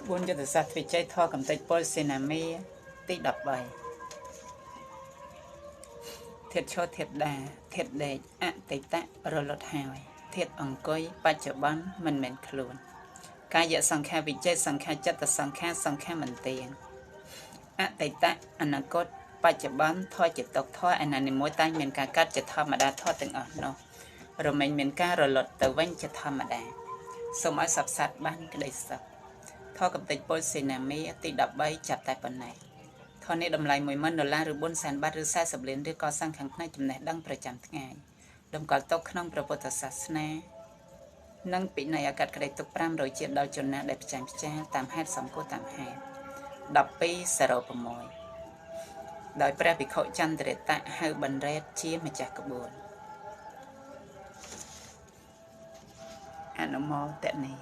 4 យុទ្ធសាស្ត្រវិជ័យធរកំទេចពលសេនាមីទី13ធាតុឈរធាតុដាធាតុដេកអតីតរលត់ហើយធាតុអង្គុយបច្ចុប្បន្នមិនមែនខ្លួនកាយសង្ខារវិជ័យសង្ខារចិត្តសង្ខារសង្ខារមិនទៀងអតីតអនាគតបច្ចុប្បន្នធរចិត្តទុកធរអនានិមួយតែមានការកាត់ជាធម្មតាធរទាំងអស់នោះរមែងមានការរលត់ទៅវិញជាធម្មតាសូមឲ្យសព្វសត្វបានក្តីសុខធរកំទេចពលសេនាមីទី13ចាប់តែប៉ុណ្ណេះធរនេះតម្លៃ$10,000ឬ400,000 បាតឬ40 លានរៀលកសាងខាងផ្នែកចំណេះដឹងប្រចាំថ្ងៃតម្កល់ទុកក្នុងព្រះពុទ្ធសាសនានិងពិន័យអាកាត់ក្តីទុក500ជាតិដល់ជនណាដែលផ្ចាញ់ផ្ចាតាមហេតុសំគួរតាមហេតុ1206ដោយព្រះភិក្ខុចន្ទរតៈហៅបណ្រេតជាម្ចាស់ក្បួនអនុមោទនី